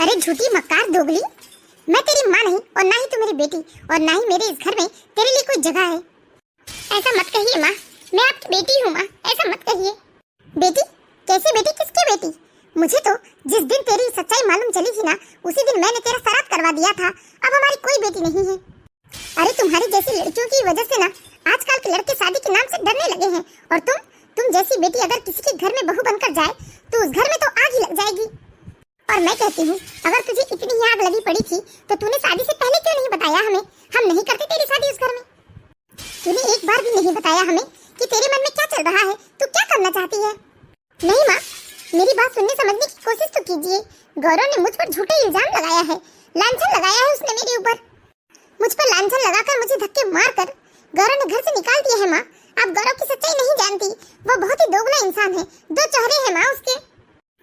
अरे झूठी मक्कार दोगली, मैं तेरी माँ नहीं और ना ही तू मेरी बेटी और ना ही मेरे इस घर में तेरे लिए कोई जगह है। ऐसा मत कहिए माँ, मैं आपकी बेटी हूँ माँ, ऐसा मत कहिए। बेटी? कैसी बेटी? किसकी बेटी? मुझे तो जिस दिन तेरी सच्चाई मालूम चली थी ना, उसी दिन मैंने तेरा श्राद्ध करवा दिया था। अब हमारी कोई बेटी नहीं है। अरे तुम्हारी जैसी लड़कियों की वजह से ना आजकल के लड़के शादी के नाम से डरने लगे हैं, और तुम जैसी बेटी अगर किसी के घर में बहू बनकर जाए तो उस घर में तो आग ही लग जाएगी। और मैं कहती हूँ, अगर तुझे इतनी ही आग लगी पड़ी थी तो तूने शादी से पहले क्यों नहीं बताया हमें? हम नहीं करते तेरी शादी उस घर में। तूने एक बार भी नहीं बताया हमें कि तेरे मन में क्या चल रहा है, तू क्या करना चाहती है। नहीं माँ, मेरी बात सुनने समझने की कोशिश तो कीजिए। गौरव ने मुझ पर झूठे इल्जाम लगाया है, लांछन लगाया है उसने मेरे ऊपर। मुझ पर लांछन लगाकर मुझे धक्के मारकर गौरव ने घर से निकाल दिया है माँ। आप गौरव की सच्चाई नहीं जानती, वो बहुत ही दोगला इंसान है, दो चेहरे हैं माँ उसके।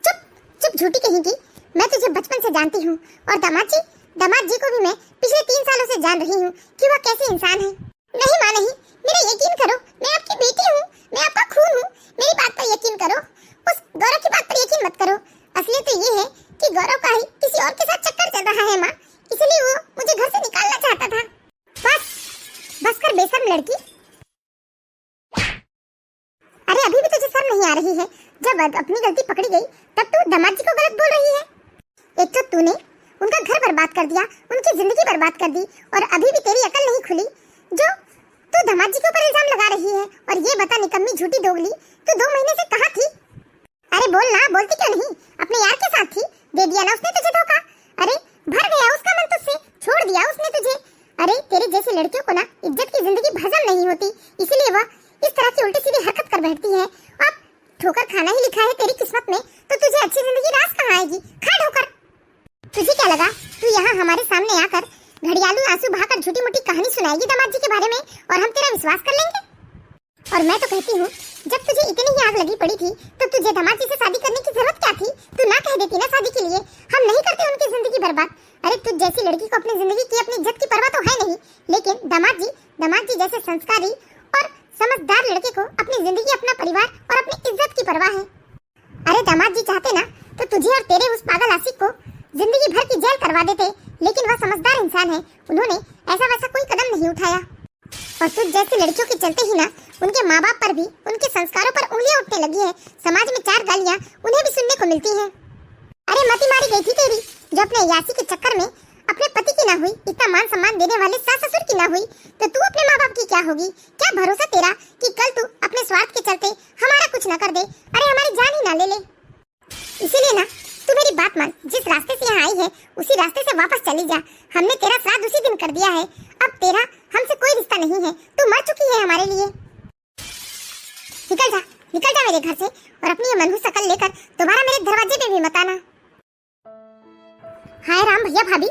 चुप चुप झूठी कहेगी, मैं तुझे बचपन से जानती हूँ, और दामाद जी को भी मैं पिछले 3 सालों से जान रही हूँ कि वह कैसे इंसान है। नहीं माँ नहीं, मेरा यकीन करो, मैं आपकी बेटी हूँ, मैं आपका खून हूँ, मेरी बात पर यकीन करो, उस गौरव की बात पर यकीन मत करो। असलियत तो ये है कि गौरव का ही किसी और के साथ चक्कर चल रहा है माँ, इसलिए वो मुझे घर से निकालना चाहता था। बस कर बेशर्म लड़की। अरे अभी भी तुझे शर्म नहीं आ रही है? जब अपनी गलती पकड़ी गई तब तू दामाद जी को गलत बोल रही है। एक तो तूने उनका घर बर्बाद कर दिया, उनकी जिंदगी बर्बाद कर दी, और अभी भी तेरी अकल नहीं खुली जो तू दामाद जी के ऊपर इल्जाम लगा रही है। और ये बता निकम्मी झूठी दोगली, तू 2 महीने से कहाँ थी? अरे बोल ना, बोलती क्यों नहीं? अपने यार के साथ थी, दे दिया ना उसने तुझे धोखा। अरे भर गया उसका मन तुझसे, छोड़ दिया उसने तुझे। अरे तेरे जैसी लड़कियों को ना इज्जत की जिंदगी हजम नहीं होती, इसलिए वह इस तरह की उल्टी सीधी हरकत कर बैठती है। अब ठोकर खाना ही लिखा है तेरी किस्मत में, तो तुझे अच्छी जिंदगी रास कहाँ आएगी? खा ठोकर। तुझे क्या लगा तू यहाँ हमारे सामने आकर घड़ियालू आंसू बहाकर झूठी मूठी कहानी सुनाएगी दामाद जी के बारे में और हम तेरा विश्वास कर लेंगे? और मैं तो कहती हूँ, जब तुझे इतनी ही आग लगी पड़ी थी तो तुझे दामाद जी से शादी करने की जरूरत क्या थी? तू ना कह देती ना शादी के लिए, हम नहीं करते उनकी जिंदगी बर्बाद। अरे तुझ जैसी लड़की को अपनी जिंदगी की, अपनी इज्जत की परवाह तो है नहीं, लेकिन दामाद जी जैसे संस्कारी और समझदार लड़के को अपनी जिंदगी, अपना परिवार और अपनी इज्जत की परवाह है। अरे दामाद जी चाहते ना तो तुझे और तेरे उस पागल आशिक को जिंदगी भर की जेल करवा देते, लेकिन वह समझदार इंसान है, उन्होंने ऐसा वैसा कोई कदम नहीं उठाया। और तुझ जैसी लड़कियों के चलते ही ना उनके माँ बाप पर भी, उनके संस्कारों पर उंगलियां उठने लगी है। समाज में 4 गालियां उन्हें भी सुनने को मिलती हैं। अरे मती मारी गई थी तेरी, जो अपने यासी के चक्कर में अपने पति की ना हुई, इतना मान सम्मान देने वाले सास ससुर की ना हुई, तो तू अपने माँ बाप की क्या होगी? क्या भरोसा तेरा कि कल तू अपने स्वार्थ के चलते हमारा कुछ न कर दे, अरे हमारी जान ही ना ले ले। इसीलिए ना तू मेरी बात मान, जिस रास्ते से यहाँ आई है उसी रास्ते से वापस चली जा। हमने तेरा श्राद्ध उसी दिन कर दिया है, अब तेरा हमसे कोई रिश्ता नहीं है, तू मर चुकी है हमारे लिए। निकल जा मेरे घर से, और अपनी ये मनहूस शकल लेकर दोबारा मेरे दरवाजे पे भी मत आना। हाय राम भैया भाभी,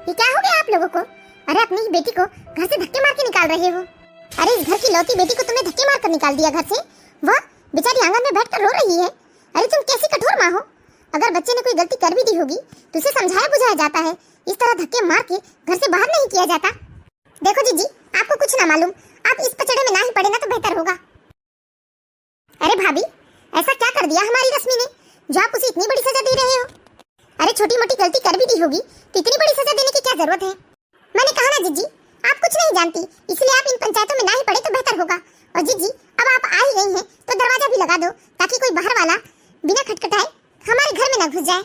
ये क्या हो गया आप लोगों को? अरे अपनी ही बेटी को घर से धक्के मार के निकाल रहे हो। अरे इस घर की लौती बेटी को तुमने धक्के मार कर निकाल दिया घर से, वह बेचारी आंगन में बैठकर रो रही है। अरे तुम कैसी कठोर माँ हो? अगर बच्चे ने कोई गलती कर भी दी होगी तो उसे समझाया बुझाया जाता है, इस तरह धक्के मार के घर से बाहर नहीं किया जाता। देखो जीजी, आपको कुछ ना मालूम, आप इस पचड़े में ना ही पड़े ना तो बेहतर होगा। अरे भाभी, ऐसा क्या कर दिया हमारी रश्मि ने जो आप उसे इतनी बड़ी सजा दे रहे हो? अरे छोटी मोटी गलती कर भी दी होगी तो इतनी बड़ी सजा देने की क्या जरूरत है? मैंने कहा ना जीजी, आप कुछ नहीं जानती, इसलिए आप इन पंचायतों में ना ही पड़े तो बेहतर होगा। और जीजी, अब आप आ ही गई हैं तो दरवाजा भी लगा दो, ताकि कोई बाहर वाला बिना खटखटाए हमारे घर में न घुस जाए।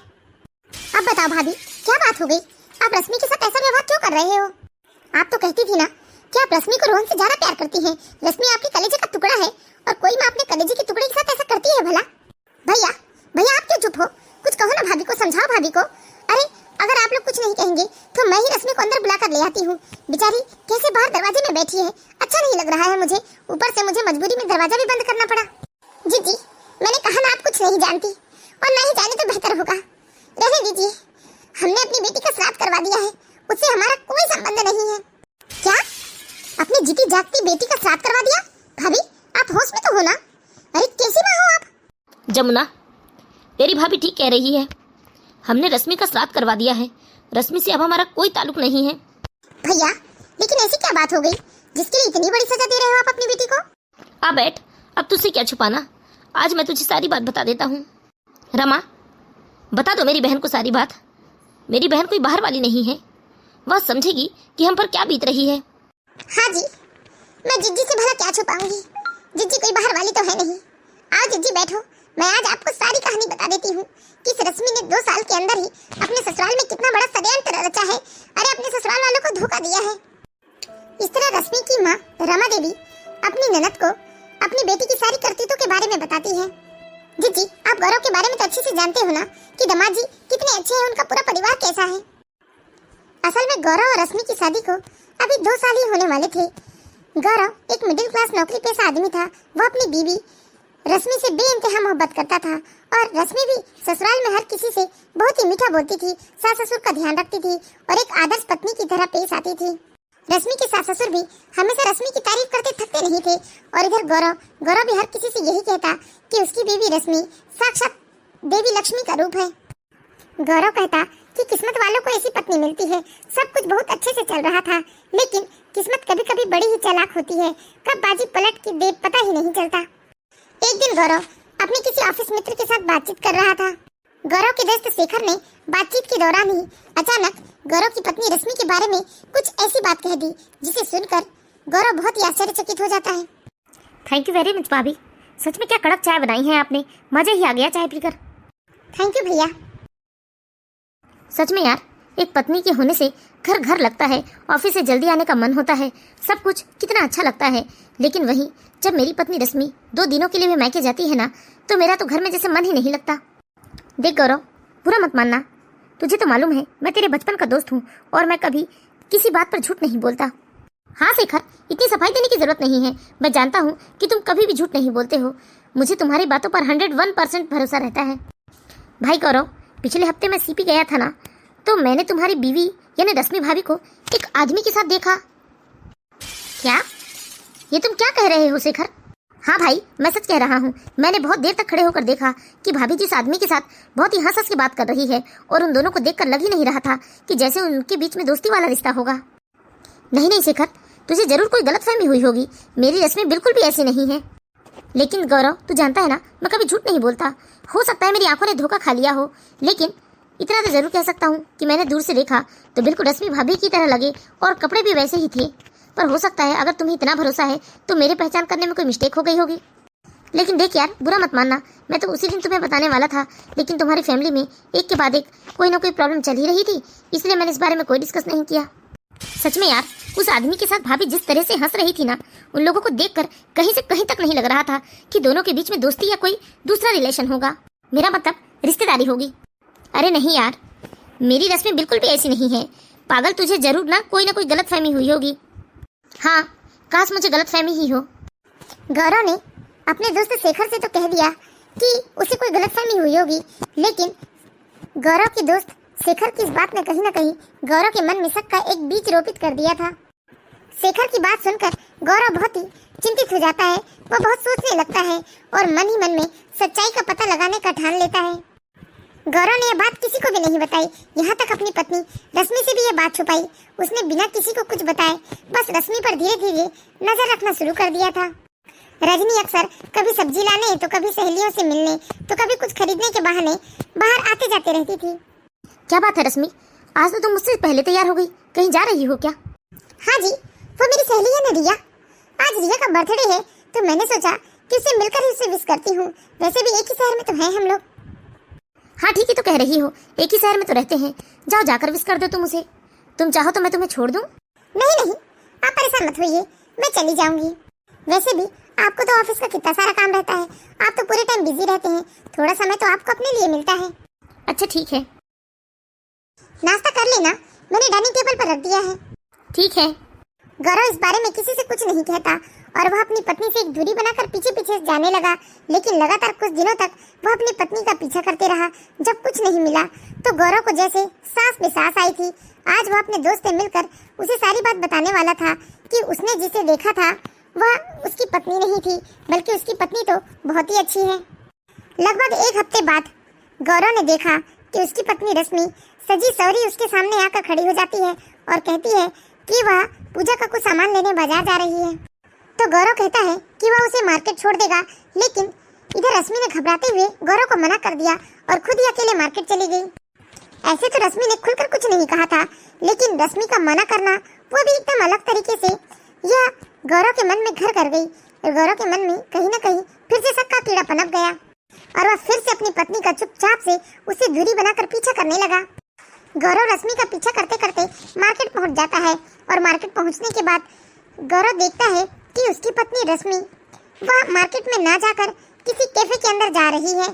अब बताओ भाभी, क्या बात हो गई? आप रश्मि के साथ ऐसा व्यवहार क्यों कर रहे हो? आप तो कहती थी ना कि आप रश्मि को रोहन से ज्यादा प्यार करती हैं। रश्मि आपके कलेजे का टुकड़ा है, और कोई माँ अपने कलेजे के टुकड़े के साथ ऐसा करती है भला? भैया आप क्यों चुप हो? कुछ कहो ना भाभी को, समझाओ भाभी को। अरे अगर आप लोग कुछ नहीं कहेंगे तो मैं ही रश्मि को अंदर बुला कर ले आती हूँ। बेचारी कैसे बाहर दरवाजे में बैठी है, अच्छा नहीं लग रहा है मुझे, ऊपर से मुझे मजबूरी में दरवाजा भी बंद करना पड़ा। जीजी, मैंने कहा ना आप कुछ नहीं जानती, और नहीं जाने तो बेहतर होगा। रहने दीजिए, हमने अपनी बेटी का श्राद्ध करवा दिया है, उससे हमारा कोई संबंध नहीं है। क्या? अपनी जीती जागती बेटी का श्राद्ध करवा दिया? भाभी आप होश में तो हो ना? अरे कैसी माँ हो आप? जमुना, तेरी भाभी ठीक कह रही है, हमने रश्मि का श्राद्ध करवा दिया है, रश्मि से अब हमारा कोई ताल्लुक नहीं है। भैया लेकिन ऐसी क्या बात हो गई जिसके लिए इतनी बड़ी सजा दे रहे हो आप अपनी बेटी को? आ बैठ, अब तुझसे क्या छुपाना, आज मैं तुझे सारी बात बता देता हूँ। रमा, बता दो मेरी बहन को सारी बात। मेरी बहन कोई बाहर वाली नहीं है, वह समझेगी कि हम पर क्या बीत रही है। हाँ जी, मैं जिज्जी से भला क्या छुपाऊंगी, जिज्जी कोई बाहर वाली तो है नहीं। आओ जिज्जी बैठो, मैं आज आपको सारी कहानी बता देती हूँ कि इस रश्मि ने 2 साल के अंदर ही अपने ससुराल में कितना बड़ा षड्यंत्र रचा है। अरे अपने ससुराल वालों को धोखा दिया है। इस तरह रश्मि की माँ रमा देवी अपनी ननद को अपनी बेटी की सारी करतूतों के बारे में बताती है। जिज्जी, आप गौरव के बारे में तो अच्छे से जानते हो ना कि दामाद जी कितने अच्छे हैं, उनका पूरा परिवार कैसा है। असल में गौरव और रश्मि की शादी को अभी 2 साल ही होने वाले थे। गौरव एक मिडिल क्लास नौकरी पेशा आदमी था। वह अपनी बीवी रश्मि से बेइंतहा मोहब्बत करता था और रश्मि भी ससुराल में हर किसी से बहुत ही मीठा बोलती थी, सास ससुर का ध्यान रखती थी और एक आदर्श पत्नी की तरह पेश आती थी। रश्मि के सास ससुर भी हमेशा रश्मि की तारीफ करते थकते नहीं थे और इधर गौरव भी हर किसी से यही कहता कि उसकी बीवी रश्मि साक्षात देवी लक्ष्मी का रूप है। गौरव कहता कि किस्मत वालों को ऐसी पत्नी मिलती है। सब कुछ बहुत अच्छे से चल रहा था, लेकिन किस्मत कभी कभी बड़ी ही चालाक होती है, कब बाजी पलट की दे पता ही नहीं चलता। एक दिन गौरव अपने किसी ऑफिस मित्र के साथ बातचीत कर रहा था। गौरव के दोस्त शेखर ने बातचीत के दौरान ही अचानक गौरव की पत्नी रश्मि के बारे में कुछ ऐसी बात कह दी जिसे सुनकर गौरव बहुत ही आश्चर्यचकित हो जाता है। थैंक यू वेरी मच भाभी, सच में क्या कड़क चाय बनाई है आपने, मजा ही आ गया चाय पीकर। थैंक यू भैया। सच में यार, एक पत्नी के होने से घर घर लगता है, ऑफिस से जल्दी आने का मन होता है, सब कुछ कितना अच्छा लगता है। लेकिन वहीं जब मेरी पत्नी रश्मि 2 दिनों के लिए भी मायके जाती है ना, तो मेरा तो घर में जैसे मन ही नहीं लगता। देख गौरव, बुरा मत मानना, तुझे तो मालूम है मैं तेरे बचपन का दोस्त हूँ और मैं कभी किसी बात पर झूठ नहीं बोलता। हाँ शेखर, इतनी सफाई देने की जरूरत नहीं है, मैं जानता हूँ कि तुम कभी भी झूठ नहीं बोलते हो। मुझे तुम्हारी बातों पर 101% भरोसा रहता है। भाई गौरव, पिछले हफ्ते मैं सीपी गया था ना, तो मैंने तुम्हारी बीवी यानी रश्मि भाभी को एक आदमी के साथ देखा। क्या? ये तुम क्या कह रहे हो शेखर? हाँ भाई, मैं सच कह रहा हूँ। मैंने बहुत देर तक खड़े होकर देखा कि भाभी जिस आदमी के साथ बहुत ही हंस हंस के बात कर रही है और उन दोनों को देखकर लग ही नहीं रहा था कि जैसे उनके बीच में दोस्ती वाला रिश्ता होगा। नहीं शेखर, तुझे जरूर कोई गलतफहमी हुई होगी, मेरी रश्मि बिल्कुल भी ऐसी नहीं है। लेकिन गौरव, तू जानता है ना मैं कभी झूठ नहीं बोलता। हो सकता है मेरी आंखों ने धोखा खा लिया हो, लेकिन इतना तो जरूर कह सकता हूँ कि मैंने दूर से देखा तो बिल्कुल रश्मि भाभी की तरह लगे और कपड़े भी वैसे ही थे। पर हो सकता है अगर तुम्हें इतना भरोसा है तो मेरे पहचान करने में कोई मिस्टेक हो गई होगी। लेकिन देख यार, बुरा मत मानना, मैं तो उसी दिन तुम्हें बताने वाला था, लेकिन तुम्हारी फैमिली में एक के बाद एक कोई ना कोई प्रॉब्लम चल ही रही थी, इसलिए मैंने इस बारे में कोई डिस्कस नहीं किया। सच में यार, उस आदमी के साथ भाभी जिस तरह से हंस रही थी ना, उन लोगों को देखकर कहीं से कहीं तक नहीं लग रहा था कि दोनों के बीच में दोस्ती या कोई दूसरा रिलेशन होगा, मेरा मतलब रिश्तेदारी होगी। अरे नहीं यार, मेरी रश्मि बिल्कुल भी ऐसी नहीं है। पागल, तुझे जरूर ना कोई गलतफहमी हुई होगी। हाँ, काश मुझे गलतफहमी ही हो। गौरव ने अपने दोस्त शेखर से तो कह दिया कि उसे कोई गलतफहमी हुई होगी, लेकिन गौरव की दोस्त शेखर की इस बात ने कहीं ना कहीं गौरव के मन में शक का एक बीज रोपित कर दिया था। शेखर की बात सुनकर गौरव बहुत ही चिंतित हो जाता है। वो बहुत सोचने लगता है और मन ही मन में सच्चाई का पता लगाने का ठान लेता है। गौरव ने यह बात किसी को भी नहीं बताई, यहाँ तक अपनी पत्नी रश्मि से भी यह बात छुपाई। उसने बिना किसी को कुछ बताए बस रश्मि पर धीरे धीरे नजर रखना शुरू कर दिया था। रजनी अक्सर कभी सब्जी लाने तो कभी सहेलियों से मिलने तो कभी कुछ खरीदने के बहाने बाहर आते जाते रहती थी। क्या बात है रश्मि, आज तो तुम मुझसे पहले तैयार हो गई, कहीं जा रही हो क्या? हाँ जी, वो मेरी सहेली है ना रिया। आज रिया का बर्थडे है तो मैंने सोचा कि उससे मिलकर ही उसे विश करती हूँ। वैसे भी एक ही शहर में तो हैं हम लोग। हाँ ठीक ही तो कह रही हो, एक ही शहर में तो रहते हैं, जाओ जाकर विश कर दो तुम उसे। तुम चाहो तो मैं तुम्हें छोड़ दूं? नहीं, आप परेशान मत होइए, मैं चली जाऊंगी। वैसे भी आपको तो ऑफिस का कितना सारा काम रहता है, आप तो पूरे टाइम बिजी रहते हैं, थोड़ा समय तो आपको अपने लिए मिलता है। अच्छा ठीक है। नाश्ता कर लेना, मैंने डाइनिंग टेबल पर रख दिया है। ठीक है। गौरव इस बारे में किसी से कुछ नहीं कहता और वह अपनी पत्नी से एक दूरी बनाकर पीछे पीछे जाने लगा, लेकिन लगातार कुछ दिनों तक वह अपनी पत्नी का पीछा करते रहा। जब कुछ नहीं मिला तो गौरव को जैसे सांस में सांस आई थी। आज वह अपने दोस्त से मिलकर उसे सारी बात बताने वाला था कि उसने जिसे देखा था वह उसकी पत्नी नहीं थी, बल्कि उसकी पत्नी तो बहुत ही अच्छी है। लगभग 1 हफ्ते बाद गौरव ने देखा कि उसकी पत्नी रश्मि सजी सवरी उसके सामने आकर खड़ी हो जाती है और कहती है कि वह पूजा का कुछ सामान लेने बाजार जा रही है। तो गौरव कहता है कि वह उसे मार्केट छोड़ देगा, लेकिन इधर रश्मि ने घबराते हुए गौरव को मना कर दिया और खुद ही अकेले मार्केट चली गई। ऐसे तो रश्मि ने खुलकर कुछ नहीं कहा था, लेकिन रश्मि का मना करना वो भी एकदम अलग तरीके से यह गौरव के मन में घर कर गई। और गौरव के मन में कहीं न कहीं फिर से शक का कीड़ा पनप गया और वह फिर से अपनी पत्नी का चुपचाप से उससे दूरी बनाकर पीछा करने लगा। गौरव रश्मि का पीछा करते करते मार्केट पहुंच जाता है और मार्केट पहुंचने के बाद गौरव देखता है कि उसकी पत्नी रश्मि वह मार्केट में ना जाकर किसी कैफे के अंदर जा रही है।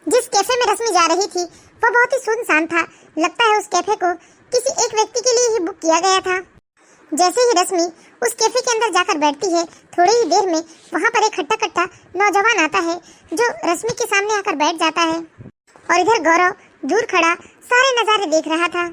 जिस कैफे में रश्मि जा रही थी वह बहुत ही सुनसान था। लगता है उस कैफे को किसी एक व्यक्ति के लिए ही बुक किया गया था। जैसे ही रश्मि उस कैफे के अंदर जाकर बैठती है, थोड़ी ही देर में वहां पर एक हट्टा कट्टा नौजवान आता है जो रश्मि के सामने आकर बैठ जाता है और इधर गौरव दूर खड़ा सारे नजारे देख रहा था।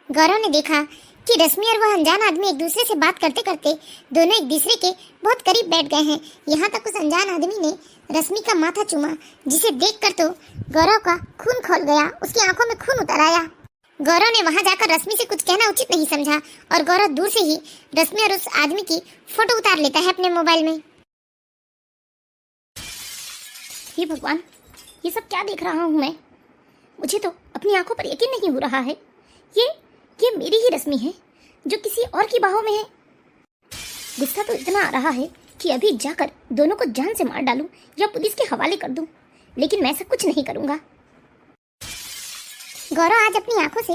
गौरव ने देखा कि रश्मि और वह अनजान आदमी एक दूसरे से बात करते करते दोनों एक दूसरे के बहुत करीब बैठ गए हैं। यहाँ तक उस अनजान आदमी ने रश्मि का माथा चूमा, जिसे देखकर तो गौरव का खून खौल गया, उसकी आंखों में खून उतर आया। गौरव ने वहां जाकर रश्मि से कुछ कहना उचित नहीं समझा और गौरव दूर से ही रश्मि और उस आदमी की फोटो उतार लेता है अपने मोबाइल में। हे भगवान, ये सब क्या देख रहा हूँ मैं? मुझे तो अपनी आंखों पर यकीन नहीं हो रहा है। ये मेरी ही रश्मि है जो किसी और की बाहों में है। गुस्सा तो इतना आ रहा है कि अभी जाकर दोनों को जान से मार डालूं या पुलिस के हवाले कर दूं, लेकिन मैं ऐसा कुछ नहीं करूंगा। गौरव आज अपनी आंखों से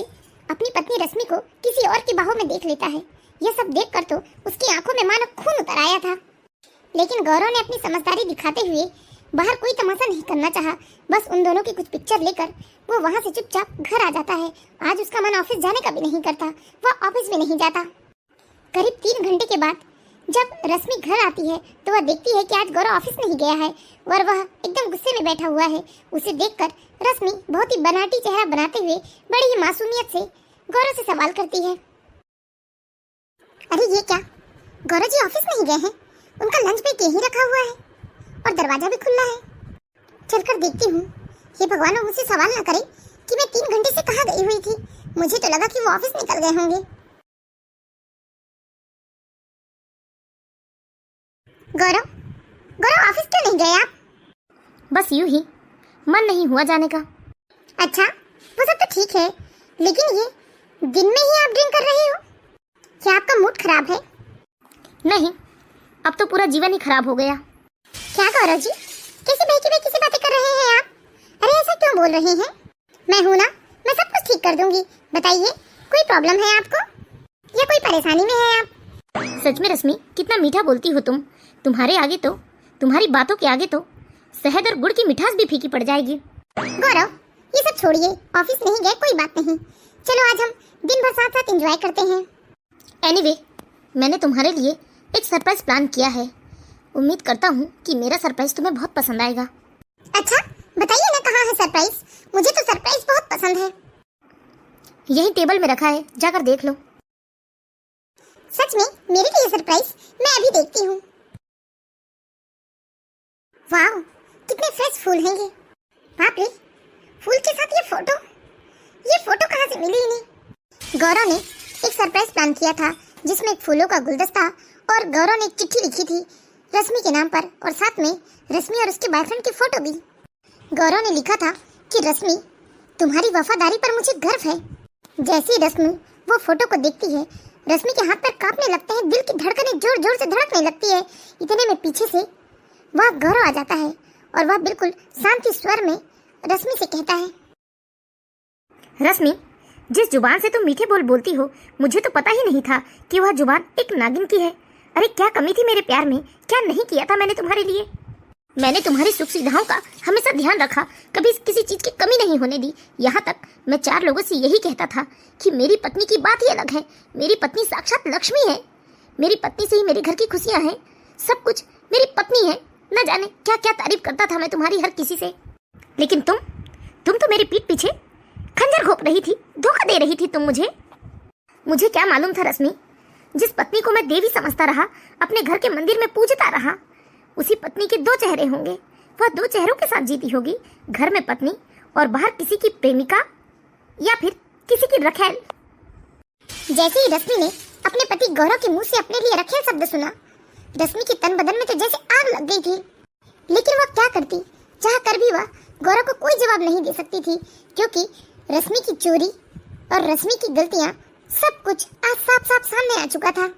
अपनी पत्नी रश्मि को किसी और की बाहों में देख लेता है। यह सब देखकर तो उसकी आंखों में मानो खून उतर आया था, लेकिन गौरव ने अपनी समझदारी दिखाते हुए बाहर कोई तमाशा नहीं करना चाहा। बस उन दोनों की कुछ पिक्चर लेकर वो वहां से चुपचाप घर आ जाता है। आज उसका मन ऑफिस जाने का भी नहीं करता, वह ऑफिस में नहीं जाता। करीब 3 घंटे के बाद जब रश्मि घर आती है तो वह देखती है कि आज गौरव ऑफिस नहीं गया है और वह एकदम गुस्से में बैठा हुआ है। उसे देखकर रश्मि बहुत ही बनावटी चेहरा बनाते हुए बड़ी ही मासूमियत से गौरव से सवाल करती है, अरे ये क्या, गौरव जी ऑफिस नहीं गए हैं? उनका लंच ब्रेक यहीं रखा हुआ है और दरवाजा भी खुला है। चलकर देखती हूँ। ये भगवान मुझसे सवाल ना करे कि मैं 3 घंटे से कहाँ गई हुई थी। मुझे तो लगा कि वो ऑफिस निकल गए होंगे। गौरव ऑफिस क्यों नहीं गए आप? बस यूं ही, मन नहीं हुआ जाने का। अच्छा, वो सब तो ठीक है, लेकिन ये दिन में ही आप ड्रिंक कर रहे हो? क्या आपका मूड खराब है? नहीं, अब तो पूरा जीवन ही खराब हो गया। क्या गौरव जी, कैसी बहकी से बातें कर रहे हैं आप? अरे ऐसा क्यों बोल रहे हैं? मैं हूं ना, मैं सब कुछ ठीक कर दूंगी। बताइए, कोई प्रॉब्लम है आपको या कोई परेशानी में है आप? सच में रश्मि, कितना मीठा बोलती हो तुम। तुम्हारे आगे तो, तुम्हारी बातों के आगे तो शहद और गुड़ की मिठास भी फीकी पड़ जाएगी। गौरव, ये सब छोड़िए, ऑफिस नहीं गए कोई बात नहीं। चलो आज हम दिन भर साथ साथ एंजॉय करते हैं। एनीवे, मैंने तुम्हारे लिए एक सरप्राइज प्लान किया है। उम्मीद करता हूँ कि मेरा सरप्राइज तुम्हें बहुत पसंद आएगा। अच्छा, बताइए ना कहाँ है सरप्राइज? मुझे तो सरप्राइज बहुत पसंद है। यही टेबल में रखा है, जाकर देख लो। सच में मेरे लिए सरप्राइज? मैं अभी देखती हूँ। वाह, कितने फ्रेश फूल हैं ये। बाप रे, फूल के साथ ये फोटो कहाँ से मिली इन्हें? गौरव ने एक सरप्राइज प्लान किया था जिसमें एक फूलों का गुलदस्ता और गौरव ने एक चिट्ठी लिखी थी रश्मि के नाम पर और साथ में रश्मि और उसके बॉयफ्रेंड की फोटो भी। गौरव ने लिखा था कि रश्मि, तुम्हारी वफादारी पर मुझे गर्व है। जैसे ही रश्मि वो फोटो को देखती है, रश्मि के हाथ पैर कांपने लगते हैं, दिल की धड़कनें जोर जोर से धड़कने लगती है। इतने में पीछे से वह गौरव आ जाता है और वह बिल्कुल शांति स्वर में रश्मि से कहता है, रश्मि, जिस जुबान से तुम मीठे बोल बोलती हो, मुझे तो पता ही नहीं था कि वह जुबान एक नागिन की है। अरे क्या कमी थी मेरे प्यार में, क्या नहीं किया था मैंने तुम्हारे लिए। मैंने तुम्हारी सुख सुविधाओं का हमेशा ध्यान रखा, कभी किसी चीज की कमी नहीं होने दी। यहाँ तक मैं 4 लोगों से यही कहता था कि मेरी पत्नी की बात ही अलग है, मेरी पत्नी साक्षात लक्ष्मी है, मेरी पत्नी से ही मेरे घर की खुशियाँ हैं, सब कुछ मेरी पत्नी है। न जाने क्या क्या तारीफ करता था मैं तुम्हारी हर किसी से, लेकिन तुम तो मेरी पीठ पीछे खंजर घोंप रही थी, धोखा दे रही थी तुम मुझे क्या मालूम था रश्मि, जिस पत्नी को मैं देवी समझता रहा, अपने घर के मंदिर में पूजता रहा, उसी पत्नी के 2 चेहरे होंगे। वह 2 चेहरों के साथ जीती होगी, घर में पत्नी और बाहर किसी की प्रेमिका या फिर किसी की रखेल। जैसे ही रश्मि ने अपने पति गौरव के मुंह से अपने लिए रखेल शब्द सुना, रश्मि की तन बदन में तो जैसे आग लग गई थी। लेकिन वह क्या करती, चाह कर भी वह गौरव को कोई जवाब नहीं दे सकती थी, क्योंकि रश्मि की चोरी और रश्मि की गलतियां, सब कुछ आज साफ साफ सामने आ चुका था।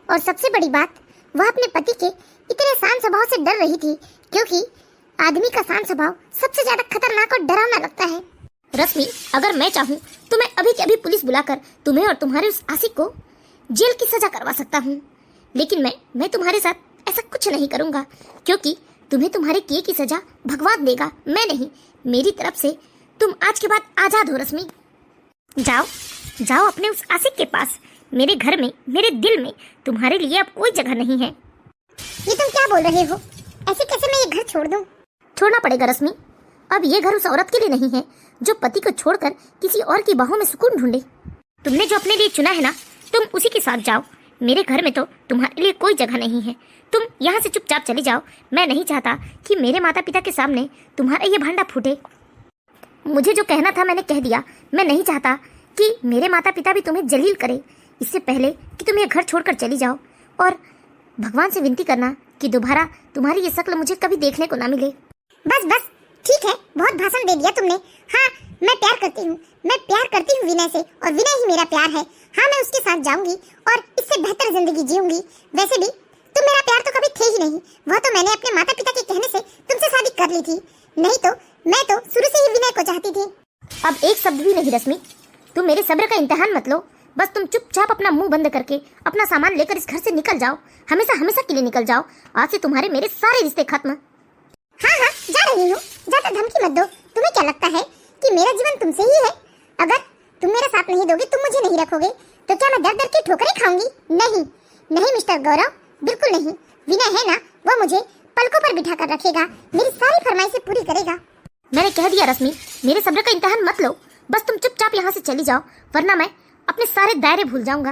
और सबसे बड़ी बात, वह अपने पति के इतने शांत स्वभाव से डर रही थी, क्योंकि आदमी का शांत स्वभाव सबसे ज्यादा खतरनाक और डरावना लगता है। रश्मि, अगर मैं चाहूँ तो मैं अभी के अभी पुलिस बुलाकर तुम्हें और तुम्हारे उस आशिक को जेल की सजा करवा सकता हूँ, लेकिन मैं तुम्हारे साथ ऐसा कुछ नहीं करूँगा, क्योंकि तुम्हें तुम्हारे किए की सजा भगवान देगा, मैं नहीं। मेरी तरफ से तुम आज के बाद आजाद हो रश्मि। जाओ जाओ अपने उस आशिक के पास। मेरे घर में, मेरे दिल में तुम्हारे लिए अब कोई जगह नहीं है। ये तुम क्या बोल रहे हो? ऐसे कैसे मैं ये घर छोड़ दूं? छोड़ना पड़ेगा रश्मि। अब ये घर उस औरत के लिए नहीं है जो पति को छोड़कर किसी और की बाहों में सुकून ढूंढे। तुमने जो अपने लिए चुना है ना, तुम उसी के साथ जाओ। मेरे घर में तो तुम्हारे लिए कोई जगह नहीं है। तुम यहाँ से चुपचाप चली जाओ। मैं नहीं चाहता कि मेरे माता पिता के सामने तुम्हारा ये भांडा फूटे। मुझे जो कहना था मैंने कह दिया। मैं नहीं चाहता कि मेरे माता पिता भी तुम्हें जलील करे। इससे पहले कि तुम ये घर छोड़कर चली जाओ, और भगवान से विनती करना कि दोबारा तुम्हारी ये शक्ल मुझे कभी देखने को ना मिले। बस बस ठीक है, बहुत भाषण दे दिया तुमने। हाँ, मैं प्यार करती हूँ, मैं प्यार करती हूँ विनय से, और विनय ही मेरा प्यार है। हाँ, मैं उसके साथ जाऊंगी और इससे बेहतर जिंदगी जीऊंगी। वैसे भी तुम मेरा प्यार तो कभी थे ही नहीं। वह तो मैंने अपने माता पिता के कहने से तुमसे शादी कर ली थी, नहीं तो मैं तो शुरू से ही विनय को चाहती थी। अब एक शब्द भी नहीं रश्मि, तुम मेरे सब्र का इम्तिहान मत लो। बस तुम चुपचाप अपना मुंह बंद करके अपना सामान लेकर इस घर से निकल जाओ। हमेशा हमेशा के लिए निकल जाओ। आज से तुम्हारे मेरे सारे रिश्ते खत्म। हाँ हाँ, जा रही हूँ। ज्यादा धमकी मत दो। तुम्हें क्या लगता है कि मेरा जीवन तुमसे ही है? अगर तुम मेरा साथ नहीं दोगे, तुम मुझे नहीं रखोगे, तो क्या मैं दर दर की ठोकरें खाऊंगी? नहीं नहीं मिस्टर गौरव, बिल्कुल नहीं। विनय है ना, वो मुझे पलकों पर बिठा कर रखेगा, मेरी सारी फरमाइशें पूरी करेगा। मैंने कह दिया रश्मि, मेरे सब्र का इम्तिहान मत लो। बस तुम चुपचाप यहाँ से चली जाओ, वरना मैं अपने सारे दायरे भूल जाऊंगा।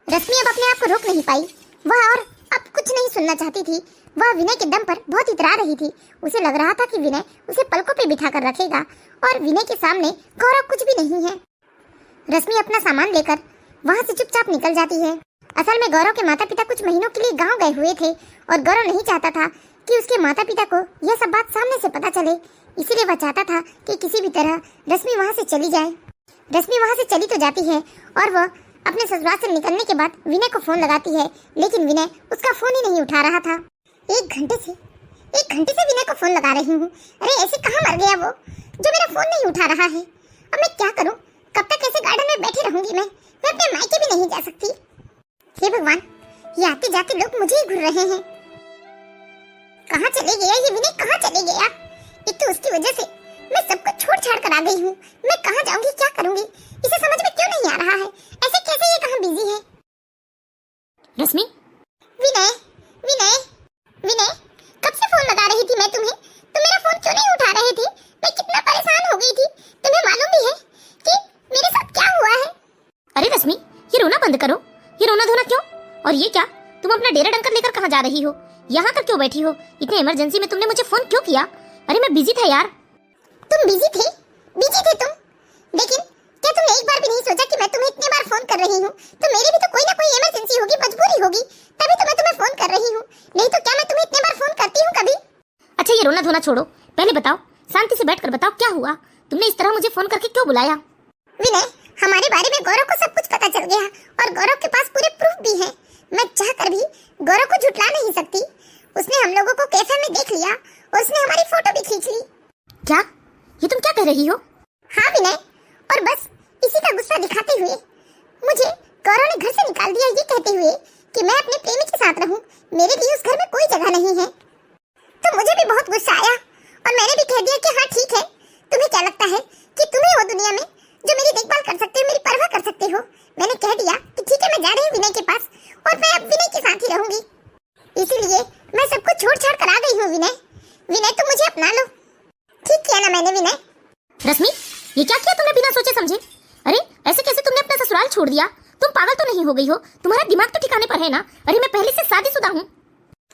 रश्मि अब अपने आप को रोक नहीं पाई। वह और अब कुछ नहीं सुनना चाहती थी। वह विनय के दम पर बहुत इतरा रही थी। उसे लग रहा था कि विनय उसे पलकों पे बिठा कर रखेगा, और विनय के सामने गौरव कुछ भी नहीं है। रश्मि अपना सामान लेकर वहाँ से चुपचाप निकल जाती है। असल में गौरव के माता पिता कुछ महीनों के लिए गाँव गए हुए थे, और गौरव नहीं चाहता था कि उसके माता पिता को यह सब बात सामने से पता चले। इसीलिए वह चाहता था कि किसी भी तरह रश्मि वहाँ से चली जाए। रश्मि वहाँ से चली तो जाती है, और वह अपने ससुराल से निकलने के बाद विनय को फोन लगाती है, लेकिन विनय उसका फोन ही नहीं उठा रहा था। एक घंटे से विनय को फोन लगा रही हूँ। अरे ऐसे कहाँ मर गया वो जो मेरा फोन नहीं उठा रहा है? अब मैं क्या करूँ? कब तक ऐसे गार्डन में बैठी रहूंगी? मैं अपने मायके भी नहीं जा सकती। हे भगवान, ये आते जाते लोग मुझे ही घूर रहे हैं। कहाँ चले गया ये विनय? कहाँ चले गया? एक तो उसकी वजह से मैं सब कुछ छोड़ छाड़ कर आ गई हूँ। मैं कहाँ जाऊंगी, क्या करूंगी, इसे समझ में क्यों नहीं आ रहा है? ऐसे कैसे ये कहाँ बिजी है? रश्मि, विनय विनय विनय, कब से फोन लगा रही थी मैं तुम्हें? तुम मेरा फोन क्यों नहीं उठा रहे थे? मैं कितना परेशान हो गई थी। तुम्हें मालूम भी है कि मेरे साथ क्या हुआ है? अरे रश्मि, ये रोना बंद करो। ये रोना धोना क्यों? और ये क्या, तुम अपना डेरा डंकर लेकर कहाँ जा रही हो? यहाँ कर क्यों बैठी हो? इतने इमरजेंसी में तुमने मुझे फोन क्यों किया? अरे मैं बिजी था यार। तुम बिजी थे तुम, लेकिन क्या तुमने एक बार भी नहीं सोचा कि मैं तुम्हें इतने बार फोन कर रही हूँ तो मेरी भी तो कोई ना कोई इमरजेंसी होगी, मजबूरी होगी, तभी तो मैं तुम्हें फोन कर रही हूँ। नहीं तो क्या मैं तुम्हें इतने बार फोन करती हूँ कभी? अच्छा, ये रोना धोना छोड़ो, पहले बताओ, शांति से बैठकर बताओ क्या हुआ। तुमने इस तरह मुझे फोन करके क्यों बुलाया? विनय, हमारे बारे में गौरव को सब कुछ पता चल गया, और गौरव के पास पूरे प्रूफ भी है। मैं चाहकर भी गौरव को झुठला नहीं सकती। उसने हम लोगों को कैफे में देख लिया, और उसने हमारी फोटो भी खींच ली। क्या? ये तुम क्या कह रही हो? हाँ विनय, और बस इसी का गुस्सा दिखाते हुए मुझे गौरव ने घर से निकाल दिया, ये कहते हुए कि मैं अपने प्रेमी के साथ रहूं। मेरे लिए उस घर में कोई जगह नहीं है। तो मुझे भी बहुत गुस्सा आया, और मैंने भी कह दिया कि हाँ ठीक है, तुम्हें क्या लगता है कि तुम्हें हो दुनिया में जो मेरी देखभाल कर सकते हो, मेरी परवाह कर सकते हो? मैंने कह दिया कि ठीक है, मैं जा रही हूँ विनय के पास, और मैं अब विनय के साथ ही रहूंगी। इसीलिए मैं सब कुछ छोड़ छाड़ कर आ गई हूँ। विनय तुम मुझे अपना लो। ठीक किया ना मैंने विनय? रश्मि, ये क्या किया तुमने बिना सोचे समझे? अरे ऐसे कैसे तुमने अपना ससुराल छोड़ दिया? तुम पागल तो नहीं हो गई हो? तुम्हारा दिमाग तो ठिकाने पर है ना? अरे मैं पहले से शादीशुदा हूँ।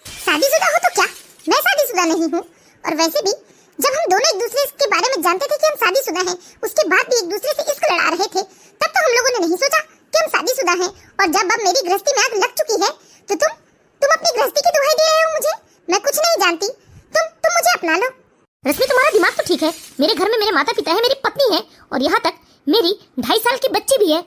शादीशुदा हो तो क्या? मैं शादीशुदा नहीं हूँ। और वैसे भी जब हम दोनों एक दूसरे के बारे में जानते थे कि हम शादीशुदा हैं, उसके बाद भी एक दूसरे से इश्क लड़ा रहे थे, तब तो हम लोगों ने नहीं सोचा कि हम शादीशुदा हैं। और जब अब मेरी गृहस्थी में आग लग चुकी है, तो तुम अपनी गृहस्थी की दुहाई दे रहे हो मुझे? मैं कुछ नहीं जानती, तुम मुझे अपना लो। रश्मि, तुम्हारा दिमाग तो ठीक है। मेरे घर में मेरे माता पिता है, मेरी पत्नी है, और यहाँ तक मेरी 2.5 साल की बच्ची भी है।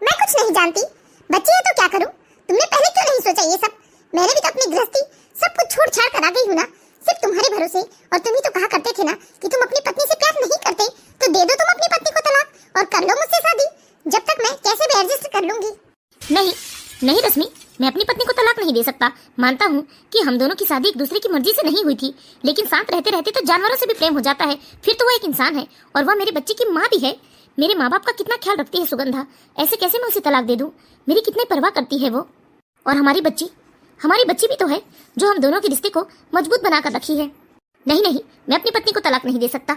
मैं कुछ नहीं जानती, बच्ची है तो क्या करूं? तुमने पहले क्यों नहीं सोचा ये सब? मैंने भी तो अपनी गृहस्थी सब कुछ छोड़ छाड़ कर आ गई हूं ना, सिर्फ तुम्हारे भरोसे। और तुम ही तो कहा करते थे ना कि तुम अपनी पत्नी से प्यार नहीं करते, तो दे दो तुम अपनी पत्नी को तलाक और कर लो मुझसे शादी। जब तक मैं कैसे भी एडजस्ट कर लूंगी। नहीं नहीं रश्मि, मैं अपनी पत्नी को तलाक नहीं दे सकता। मानता हूँ कि हम दोनों की शादी एक दूसरे की मर्जी से नहीं हुई थी, लेकिन साथ रहते रहते तो जानवरों से भी प्रेम हो जाता है। फिर तो वो एक इंसान है और वह मेरे बच्चे की माँ भी है। मेरे माँ बाप का कितना ख्याल रखती है सुगंधा, ऐसे कैसे मैं उसे तलाक दे दूं? मेरी कितनी परवाह करती है वो। और हमारी बच्ची भी तो है जो हम दोनों के रिश्ते को मजबूत बनाकर रखी है। नहीं नहीं, मैं अपनी पत्नी को तलाक नहीं दे सकता।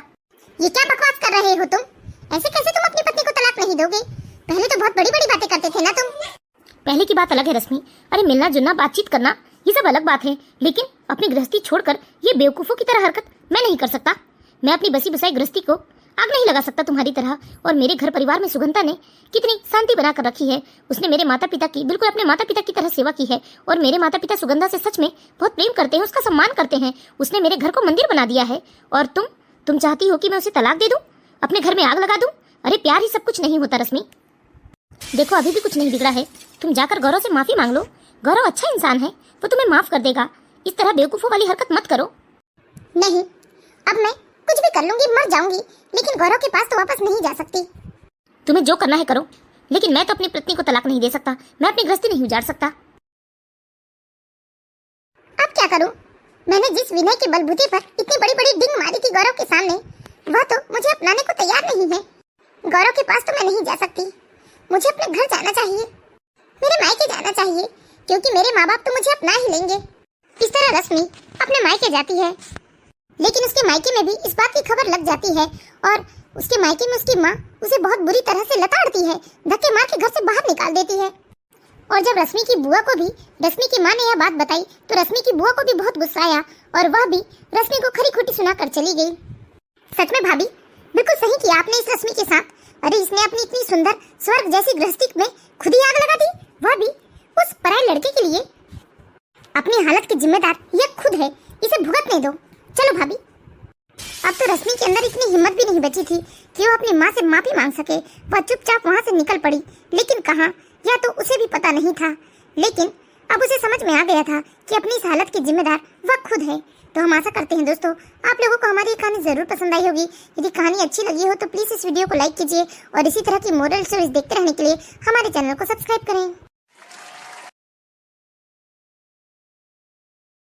ये क्या बकवास कर रहे हो तुम? ऐसे कैसे तुम अपनी पत्नी को तलाक नहीं दोगे? पहले तो बहुत बड़ी बड़ी बातें करते थे ना तुम। पहले की बात अलग है रश्मि, अरे मिलना जुलना बातचीत करना ये सब अलग बात है, लेकिन अपनी गृहस्थी छोड़कर ये बेवकूफों की तरह हरकत मैं नहीं कर सकता। मैं अपनी बसी बसाई गृहस्थी को आग नहीं लगा सकता तुम्हारी तरह। और मेरे घर परिवार में सुगंधा ने कितनी शांति बनाकर रखी है। उसने मेरे माता पिता की बिल्कुल अपने माता पिता की तरह सेवा की है और मेरे माता पिता सुगंधा से सच में बहुत प्रेम करते हैं, उसका सम्मान करते हैं। उसने मेरे घर को मंदिर बना दिया है। और तुम चाहती हो कि मैं उसे तलाक दे दूं, अपने घर में आग लगा दूं? अरे प्यार ही सब कुछ नहीं होता रश्मि। देखो अभी भी कुछ नहीं बिगड़ा है, तुम जाकर गौरव से माफी मांग लो। गौरव अच्छा इंसान है, वो तुम्हें माफ कर देगा। इस तरह बेवकूफों वाली हरकत मत करो। नहीं, अब मैं कुछ भी कर लूंगी, मर जाऊंगी, लेकिन गौरव के पास तो वापस नहीं जा सकती। तुम्हें जो करना है करो, लेकिन मैं तो अपनी पत्नी को तलाक नहीं दे सकता। मैं अपनी गृहस्थी नहीं उजाड़ सकता। अब क्या करूं? मैंने जिस विनय के बलबूते पर इतनी बड़ी बड़ी डिंग मारी थी गौरव के सामने, वह तो मुझे अपनाने को तैयार नहीं है। गौरव के पास तो मैं नहीं जा सकती। मुझे अपने घर जाना चाहिए, मेरे मायके जाना चाहिए, क्योंकि मेरे माँ बाप तो मुझे अपना ही लेंगे। इस तरह रश्मि अपने मायके जाती है, लेकिन उसके मायके में भी इस बात की खबर लग जाती है और उसके मायके में उसकी माँ उसे बहुत बुरी तरह से लताड़ती है, धक्के मार के घर से बाहर निकाल देती है। और जब रश्मि की बुआ को भी रश्मि की माँ ने यह बात बताई, तो रश्मि की बुआ को भी बहुत गुस्सा आया और वह भी रश्मि को खरी खोटी सुनाकर चली गई। सच में भाभी, बिल्कुल सही किया आपने इस रश्मि के साथ। अरे इसने अपनी इतनी सुंदर स्वर्ग जैसी गृहस्थी में खुद ही आग लगा दी, वह भी उस पराये लड़के के लिए। अपनी हालत की जिम्मेदार यह खुद है, इसे भुगतने दो। चलो भाभी। अब तो रश्मि के अंदर इतनी हिम्मत भी नहीं बची थी कि वो अपनी माँ से माफी मांग सके। वह चुपचाप वहाँ से निकल पड़ी, लेकिन कहाँ, यह तो उसे भी पता नहीं था। लेकिन अब उसे समझ में आ गया था कि अपनी इस हालत की जिम्मेदार वह खुद है। तो हम आशा करते हैं दोस्तों आप लोगों को हमारी कहानी जरूर पसंद आई होगी। यदि कहानी अच्छी लगी हो तो प्लीज इस वीडियो को लाइक कीजिए और इसी तरह की मोरल स्टोरीज देखते रहने के लिए हमारे चैनल को सब्सक्राइब करें।